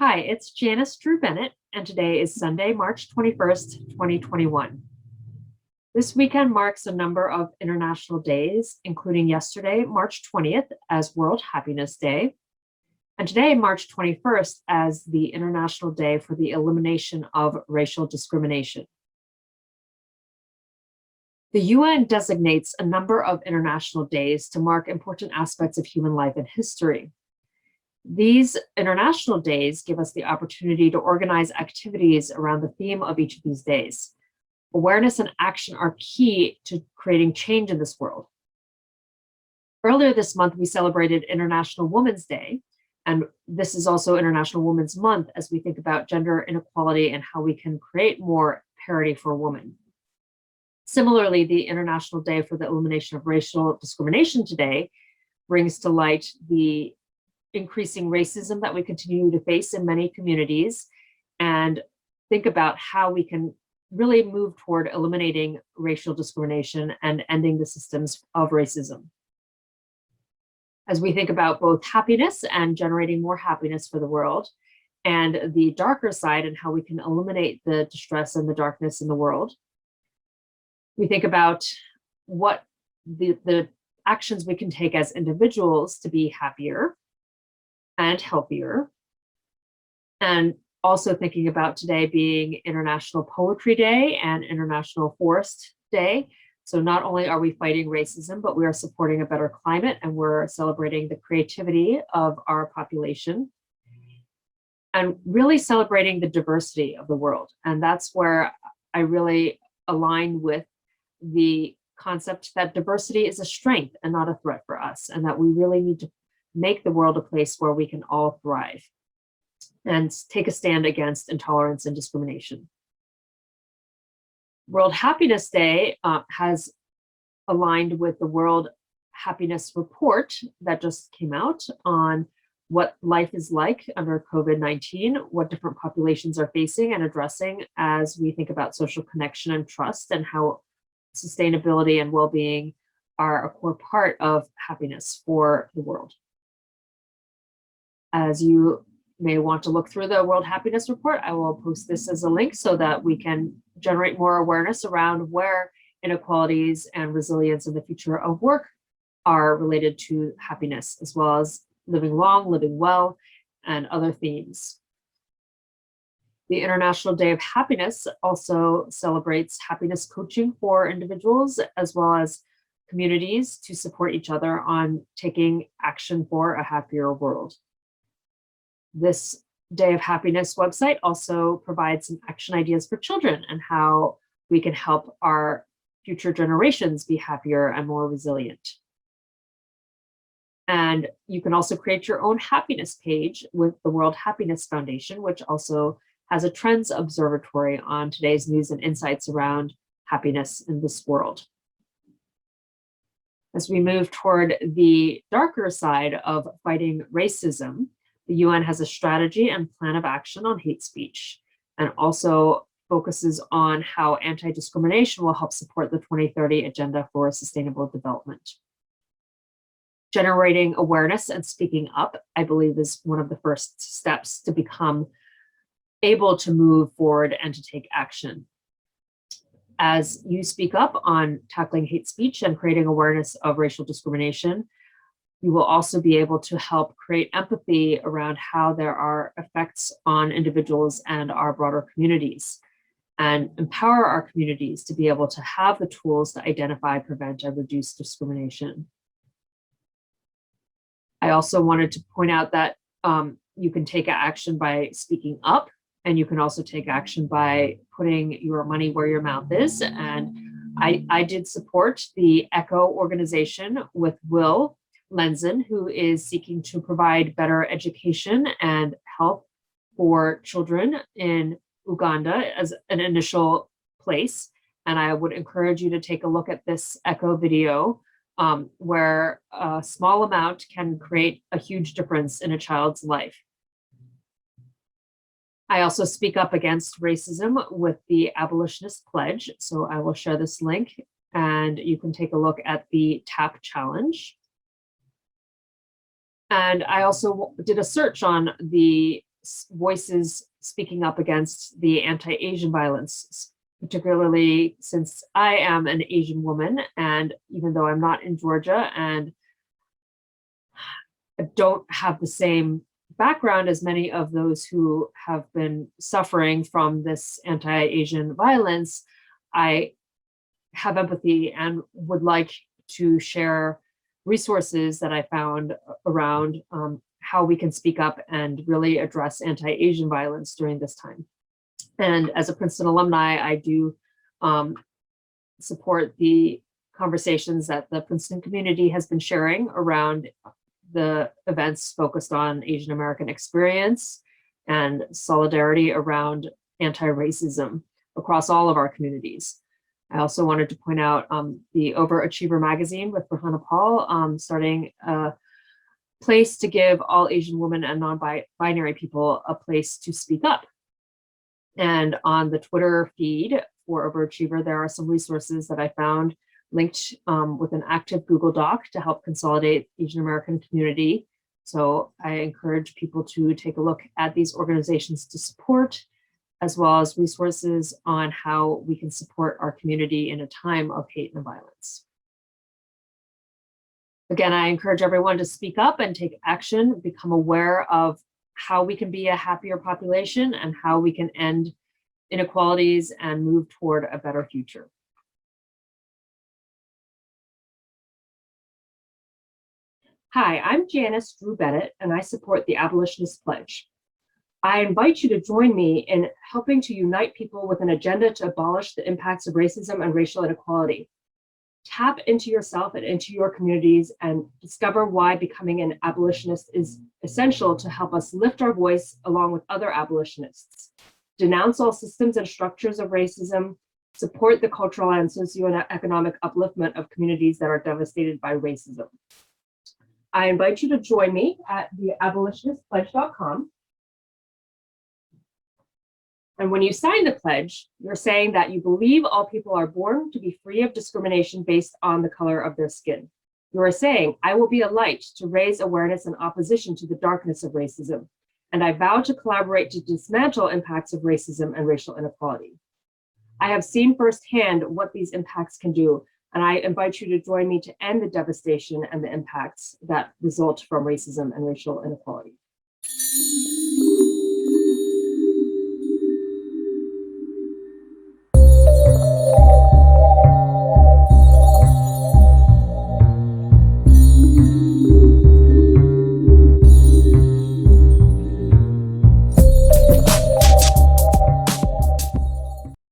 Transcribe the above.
Hi, it's Janice Dru-Bennett, and today is Sunday, March 21st, 2021. This weekend marks a number of international days, including yesterday, March 20th, as World Happiness Day, and today, March 21st, as the International Day for the Elimination of Racial Discrimination. The UN designates a number of international days to mark important aspects of human life and history. These international days give us the opportunity to organize activities around the theme of each of these days. Awareness and action are key to creating change in this world. Earlier this month, we celebrated International Women's Day, and this is also International Women's Month as we think about gender inequality and how we can create more parity for women. Similarly, the International Day for the Elimination of Racial Discrimination today brings to light the increasing racism that we continue to face in many communities and think about how we can really move toward eliminating racial discrimination and ending the systems of racism. As we think about both happiness and generating more happiness for the world, and the darker side and how we can eliminate the distress and the darkness in the world, we think about what the actions we can take as individuals to be happier and healthier. And also thinking about today being International Poetry Day and International Forest Day. So not only are we fighting racism, but we are supporting a better climate and we're celebrating the creativity of our population and really celebrating the diversity of the world. And that's where I really align with the concept that diversity is a strength and not a threat for us, and that we really need to make the world a place where we can all thrive and take a stand against intolerance and discrimination. World Happiness Day has aligned with the World Happiness Report that just came out on what life is like under COVID-19, what different populations are facing and addressing as we think about social connection and trust, and how sustainability and well-being are a core part of happiness for the world. As you may want to look through the World Happiness Report, I will post this as a link so that we can generate more awareness around where inequalities and resilience in the future of work are related to happiness, as well as living long, living well, and other themes. The International Day of Happiness also celebrates happiness coaching for individuals as well as communities to support each other on taking action for a happier world. This Day of Happiness website also provides some action ideas for children and how we can help our future generations be happier and more resilient. And you can also create your own happiness page with the World Happiness Foundation, which also has a trends observatory on today's news and insights around happiness in this world. As we move toward the darker side of fighting racism, the UN has a strategy and plan of action on hate speech, and also focuses on how anti-discrimination will help support the 2030 Agenda for Sustainable Development. Generating awareness and speaking up, I believe, is one of the first steps to become able to move forward and to take action. As you speak up on tackling hate speech and creating awareness of racial discrimination, you will also be able to help create empathy around how there are effects on individuals and our broader communities, and empower our communities to be able to have the tools to identify, prevent, and reduce discrimination. I also wanted to point out that you can take action by speaking up, and you can also take action by putting your money where your mouth is. And I did support the ECHO organization with Will Lenzen, who is seeking to provide better education and health for children in Uganda as an initial place. And I would encourage you to take a look at this ECHO video, where a small amount can create a huge difference in a child's life. I also speak up against racism with the Abolitionist pledge. So I will share this link and you can take a look at the TAP challenge. And I also did a search on the voices speaking up against the anti-Asian violence, particularly since I am an Asian woman, and even though I'm not in Georgia and I don't have the same background as many of those who have been suffering from this anti-Asian violence, I have empathy and would like to share resources that I found around how we can speak up and really address anti-Asian violence during this time. And as a Princeton alumni, I do support the conversations that the Princeton community has been sharing around the events focused on Asian American experience and solidarity around anti-racism across all of our communities. I also wanted to point out the Overachiever magazine with Rahana Paul, starting a place to give all Asian women and non-binary people a place to speak up. And on the Twitter feed for Overachiever, there are some resources that I found linked with an active Google Doc to help consolidate Asian American community. So I encourage people to take a look at these organizations to support, as well as resources on how we can support our community in a time of hate and violence. Again, I encourage everyone to speak up and take action, become aware of how we can be a happier population and how we can end inequalities and move toward a better future. Hi, I'm Janice Dru-Bennett, and I support the Abolitionist Pledge. I invite you to join me in helping to unite people with an agenda to abolish the impacts of racism and racial inequality. Tap into yourself and into your communities and discover why becoming an abolitionist is essential to help us lift our voice along with other abolitionists. Denounce all systems and structures of racism, support the cultural and socioeconomic upliftment of communities that are devastated by racism. I invite you to join me at the abolitionistpledge.com. And when you sign the pledge, you're saying that you believe all people are born to be free of discrimination based on the color of their skin. You are saying, I will be a light to raise awareness and opposition to the darkness of racism. And I vow to collaborate to dismantle impacts of racism and racial inequality. I have seen firsthand what these impacts can do, and I invite you to join me to end the devastation and the impacts that result from racism and racial inequality.